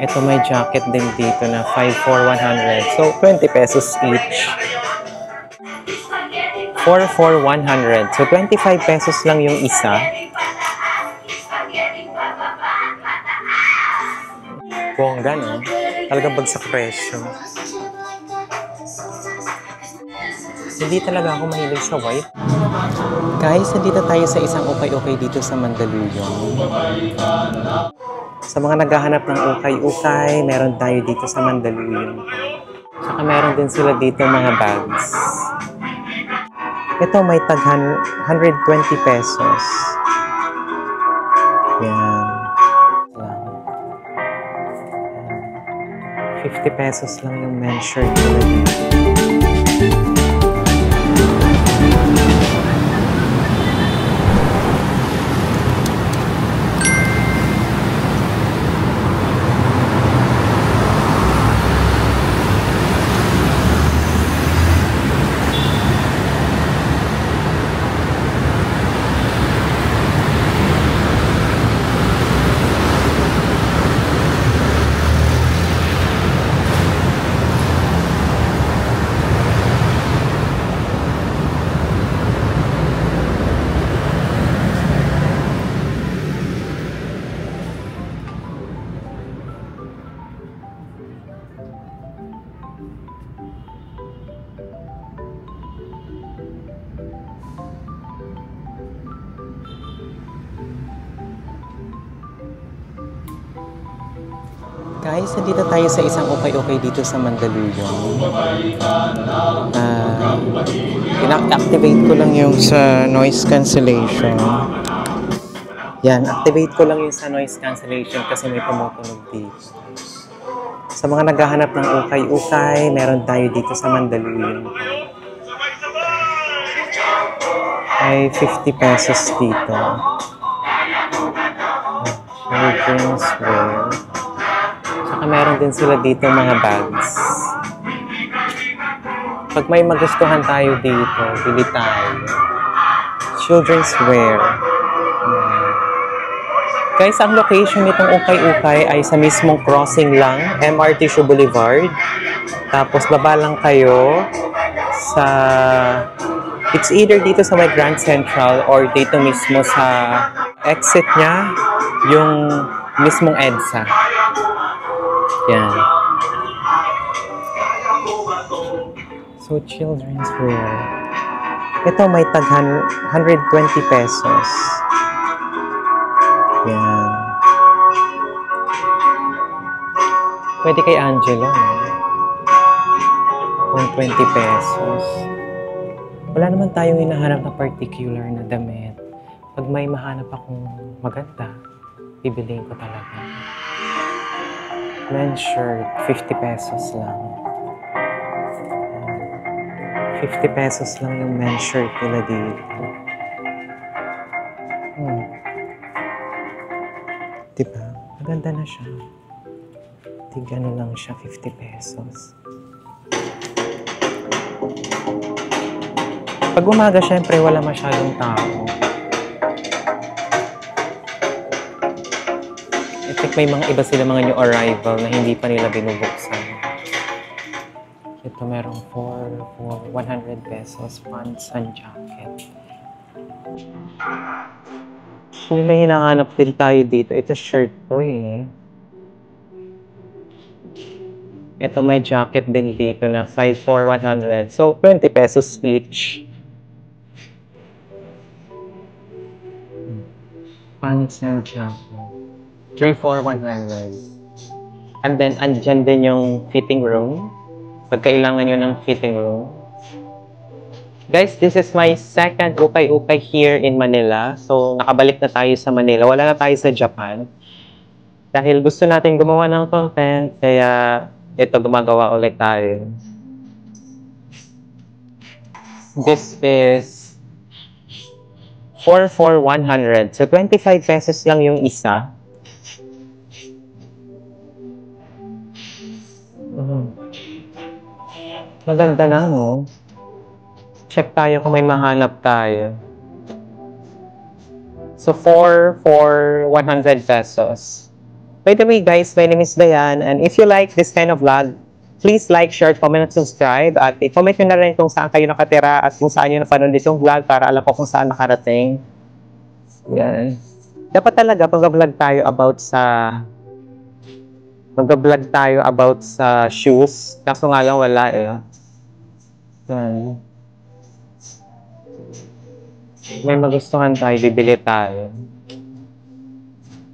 Ito may jacket din dito na 5 for 100. So, 20 pesos each. 4 for 100. So, 25 pesos lang yung isa. Bongga, no? Talagang bagsak presyo. Hindi talaga ako mahilig sa white. Guys, nandito tayo sa isang ukay-ukay dito sa Mandaluyong. Sa mga naghahanap ng ukay-ukay, meron tayo dito sa Mandaluyong. Saka meron din sila dito mga bags. Ito may tag 120 pesos. Yan. 50 pesos lang yung men's shirt nila dito. Guys, nandito tayo sa isang ukay-ukay dito sa Mandaluyong. Ina-activate ko lang yung sa noise cancellation. Yan, activate ko lang yung sa noise cancellation kasi may tumutunog dito. Sa mga naghahanap ng ukay-ukay, meron tayo dito sa Mandaluyong. Ay 50 pesos dito. Children's wear. Meron din sila dito mga bags. Pag may magustuhan tayo dito, bili tayo. Children's wear. Guys, ang location nitong ukay-ukay ay sa mismong crossing lang, MRT Shoe Boulevard. Tapos baba lang kayo sa... It's either dito sa may Grand Central or dito mismo sa exit niya, yung mismong EDSA. Yan. So, children's wear. Ito may tag 120 pesos. Yan. Pwede kay Angelo, no? 120 pesos. Wala naman tayong hinahanap na particular na damit. Pag may mahanap akong maganda, bibiliin ko talaga. Men's shirt, 50 pesos lang. 50 pesos lang yung men's shirt nila dito. Diba? Maganda na siya. Tigano lang siya, 50 pesos. Pag umaga, syempre, wala masyadong tao. I think may mga iba sila mga new arrival na hindi pa nila binubuksan. Ito merong 100 pesos pants and jacket. Kung may hinahanap din tayo dito, ito shirt to eh. Ito may jacket din dito na 5 for 100. So, 20 pesos each. Pants and jacket. 3 for 100. And then, andyan din yung fitting room. Pag kailangan nyo ng fitting room. Guys, this is my second ukay-ukay here in Manila. So, nakabalik na tayo sa Manila. Wala na tayo sa Japan. Dahil gusto natin gumawa ng content, kaya ito gumagawa ulit tayo. This is 4 for 100. So, 25 pesos lang yung isa. Maganda na, no? Check tayo kung may mahanap tayo. So, 4 for 100 pesos. By the way, guys, my name is Dayan, and if you like this kind of vlog, please like, share, comment, and subscribe. At i-comment nyo na rin kung saan kayo nakatira at kung saan nyo napanood itong vlog para alam ko kung saan nakarating. Yan. Dapat talaga mag-vlog tayo about sa shoes. Kaso nga lang wala eh. Yan. May magustuhan tayo, bibili tayo.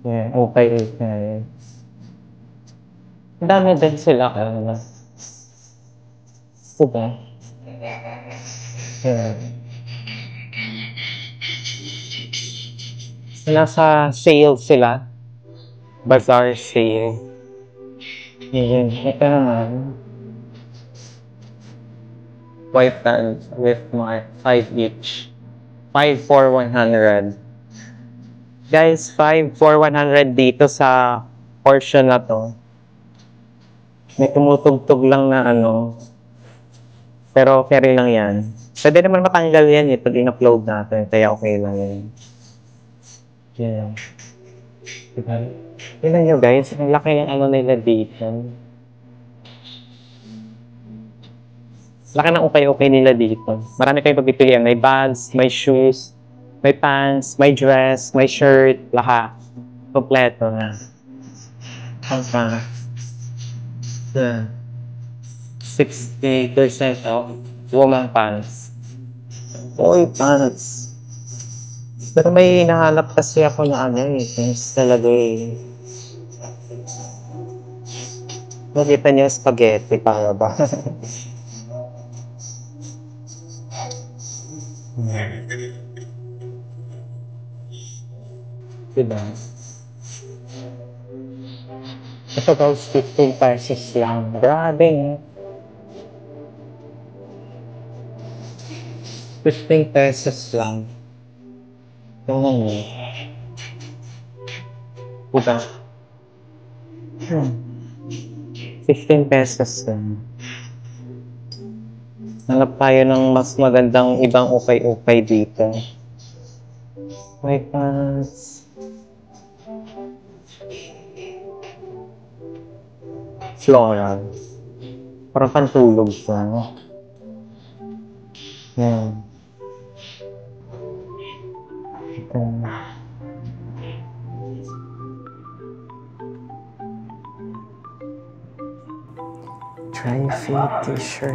Yeah, okay. Ang dami din sila kaya. Diba? Yeah. Nasa sale sila. Bazaar sale. Yeah, ito naman. White pants with my 5 each. 5 for 100. Guys, 5 for 100 dito sa portion na to. May tumutugtog lang na ano. Pero carry lang yan. Pwede naman matanggal yan eh pag in-upload natin. Kaya okay lang yan. Yeah. Diba? Tignan nyo guys, ang laki yung ano nila dito. Laki ng okay nila dito. Marami kayong pagpipilian. May bags, may shoes, may pants, may dress, may shirt, lahat. Kompleto na. Hanggang 60% off woman pants. Boy pants. Pero may hinahanap kasi ako na ano eh. Things talaga eh. Nakita niyo spaghetti para ba? Diba? Ito guys, 15 pesos lang. Grabe. 15 pesos lang. Tingnan mo. Diba? 15 pesos lang. Hanap tayo ng mas magandang ibang ukay-ukay dito. May pants. Floral. Parang pantulog siya. Yan. Ito. Tri-fit t-shirt.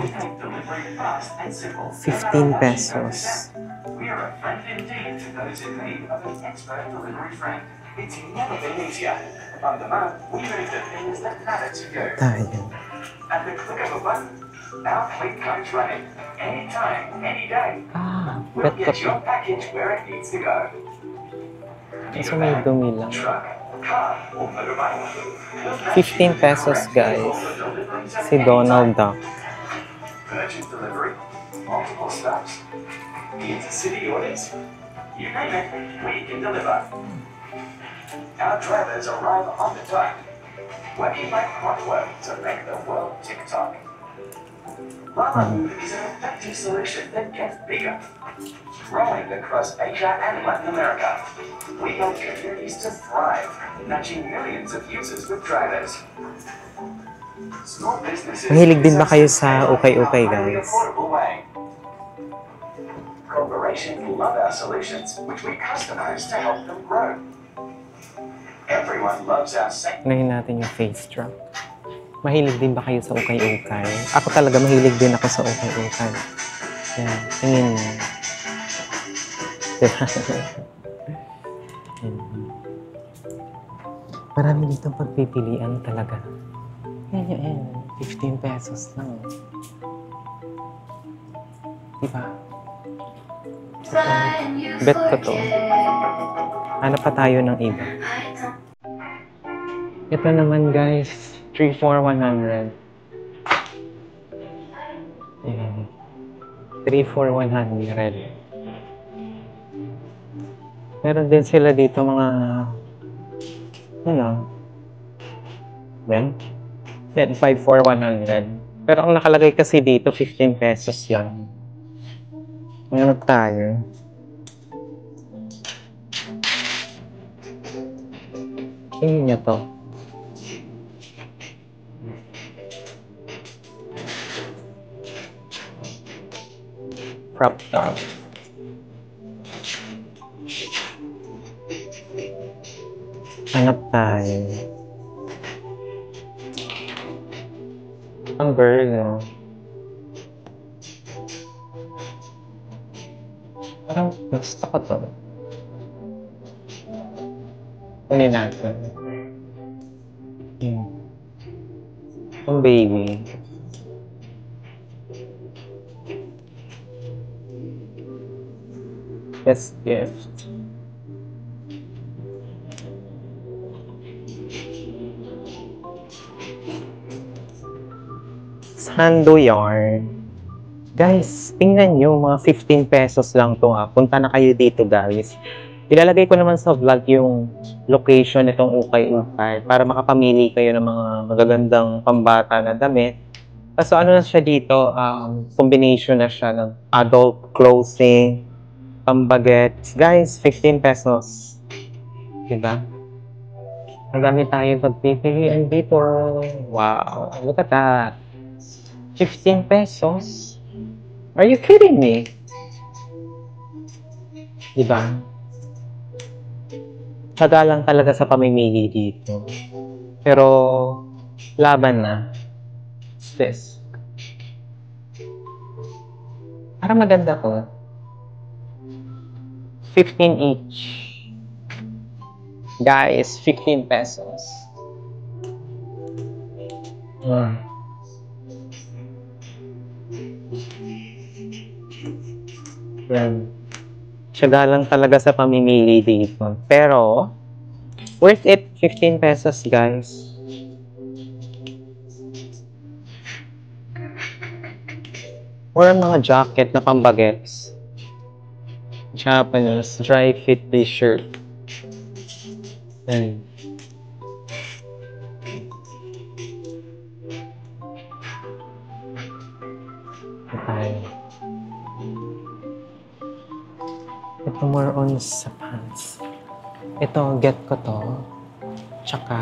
15 pesos. We are a friend indeed to those in need of an expert delivery friend. It's never been easier. On demand, we move the things that matter to you. Tayo. At the click of a button, our fleet comes running. Anytime, any day. We'll Bet get ko your package where it needs to go. Kasi may dumi lang. Truck, car, or motorbike. 15 pesos guys. Si Donald Duck. Urgent delivery, multiple stops, intercity orders. You name it, we can deliver. Our drivers arrive on the time, working like clockwork to make the world tick-tock. Mama Move is an effective solution that gets bigger. Growing across Asia and Latin America, we help communities to thrive, matching millions of users with drivers. Small businesses Mahilig din ba kayo sa ukay-ukay guys? Corporations love our solutions, which we customize to help them grow. Everyone loves our sector. Unahin natin yung face drop. Mahilig din ba kayo sa ukay-ukay? Ako talaga mahilig din ako sa ukay-ukay. Yan, tingin mo. Marami ditong pagpipilian talaga. Yan. 15 pesos lang. Diba? Bet ko to. Hanap pa tayo ng iba. Ito naman guys. 3 for 100. Ayan. 3 for 100. Meron din sila dito mga ano? Yan. 5 for 100. Pero ang nakalagay kasi dito 15 pesos yan. Meron tayo. Tingin niyo to. crop top. Hanap tayo. Ang girl, no? Parang gusto ko to. Kunin natin. Ang baby. Best gift. Sando yarn. Guys, tingnan nyo, mga 15 pesos lang to ha. Punta na kayo dito guys. Ilalagay ko naman sa vlog yung location nitong ukay-ukay para makapamili kayo ng mga magagandang pambata na damit. So ano na siya dito, combination na siya ng adult clothing, pambagets. Guys, 15 pesos. Diba? Marami tayo pagpipilian dito. Wow, look at that. 15 pesos? Are you kidding me? Diba? Tsaga lang talaga sa pamimili dito. Pero, laban na. What's this? Parang maganda ko. 15 each. Guys, 15 pesos. Yan. Tsaga lang talaga sa pamimili dito. Pero, worth it, 15 pesos, guys. Or mga jacket na pambagets. Japanese dry fit t-shirt. Yan. Okay. Ito more on sa pants. Ito, get ko to. Tsaka,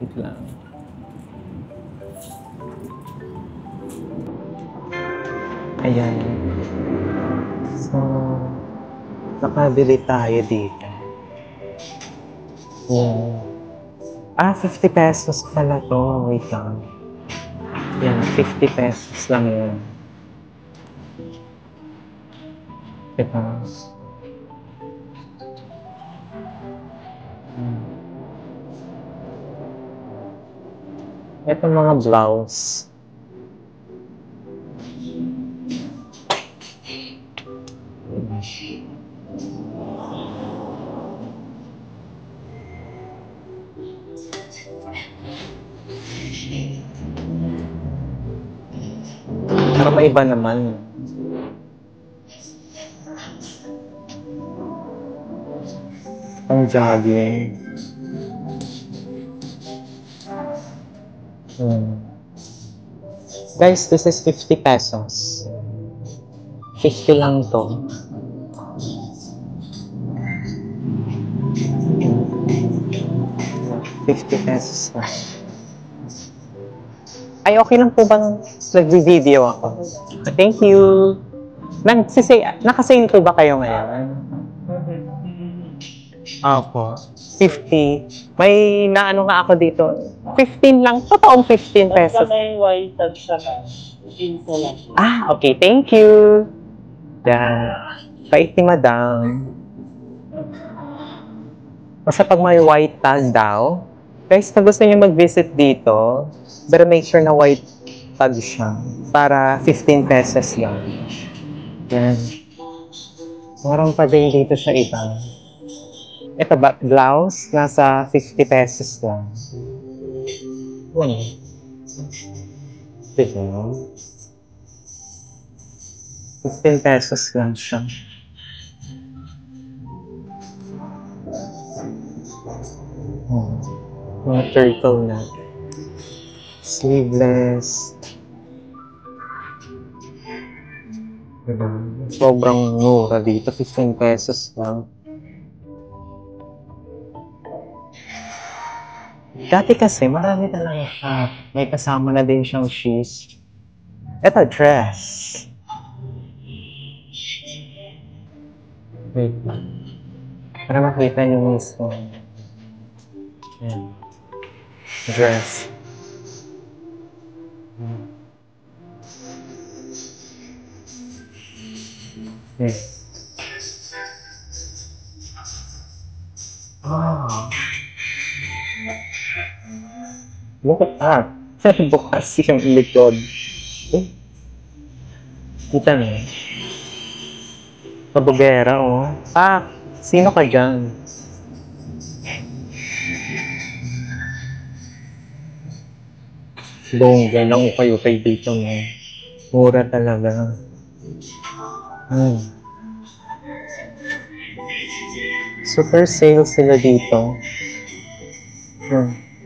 Wait lang. Ayan. So, nakabili tayo dito. Yan. 50 pesos pala to. Wait lang. Yan, 50 pesos lang yan. Diba? Ito mga blouse. Para maiba naman. Ang jogging. Guys, this is 50 pesos. 50 lang to. ₱50 na. Ay, okay lang po bang nag-video ako? Thank you! Nakasale po ba kayo ngayon? Opo. 50. May naano nga ako dito. 15 lang. Totoong 15 pesos. May white tag siya na. 15 lang. Okay. Thank you. Yan. Kait ni Madam. Basta pag may white tag daw, guys, na gusto niyo mag-visit dito, pero make sure na white tag siya. Para 15 pesos lang. Yan. Marang pa din dito siya iba. Ito ba, blouse, nasa 50 pesos lang. Diba? 15 pesos lang siya. Mga turtle na. Sleeveless. Diba? Sobrang mura dito, 15 pesos lang. Dati kasi, marami talaga may kasama na din siyang shoes. Ito, dress. Wait lang. Para makita niyo mismo. Ayan. Dress. Okay. Look at that. Bukas yung likod. Kita niyo. Pabugera, oh. Sino ka dyan? Bongga lang ukay-ukay dito, no? Mura talaga. Super sale sila dito.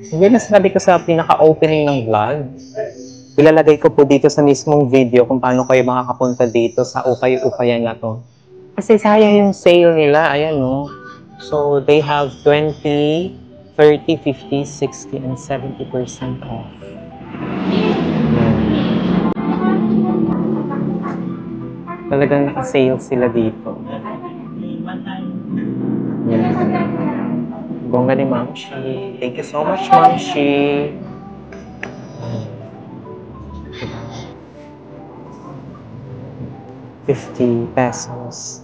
Sige, nasabi ko sa pinaka-opening ng vlog. Ilalagay ko po dito sa mismong video kung paano kayo makakapunta dito sa ukay-ukayan na to. Kasi sayang yung sale nila, ayan no. So, they have 20, 30, 50, 60, and 70% off. Talagang naka-sale sila dito. Bongga ni Ma'am Shi. Thank you so much, Ma'am Shi. ₱50.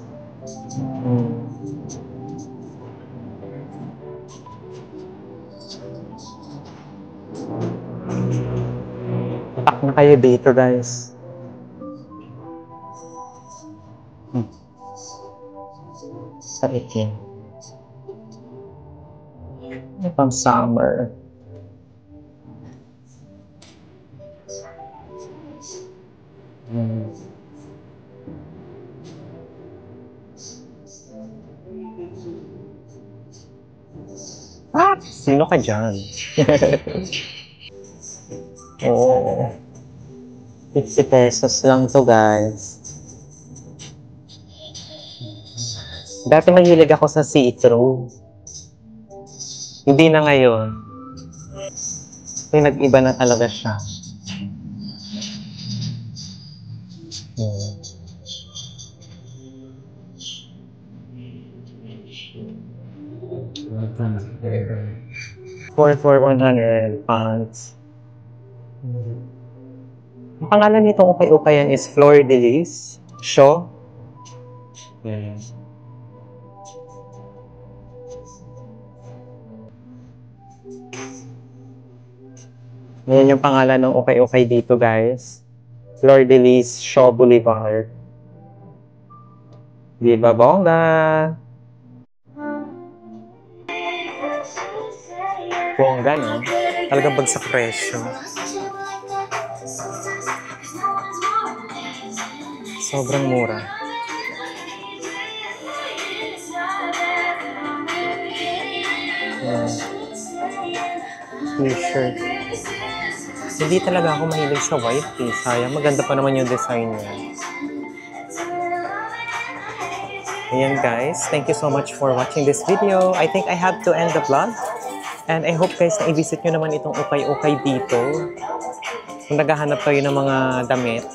Pack na kayo dito, guys. Sa ikin. Pang summer. Sino ka dyan? Oo. 50 pesos lang to, guys. Dati mahilig ako sa see-through. Hindi na ngayon. nag-iba na talaga siya. For 100 pounds. Ang pangalan nitong ukay-ukayan is Fleur de Lis. Shaw. Yes. Yan yung pangalan ng ukay-ukay dito, guys. Fleur de Lis, Shaw Boulevard. Viva Bongga! Bongga, no? Talagang bagsak presyo. Sobrang mura. T-shirt. Hindi talaga ako mahilig sa white eh. Sayang, maganda pa naman yung design niya. Ayan guys, thank you so much for watching this video. I think I have to end the vlog. And I hope guys na i-visit nyo naman itong ukay-ukay dito. Kung naghahanap kayo ng mga damit.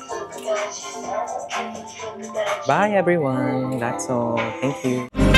Bye everyone. That's all. Thank you.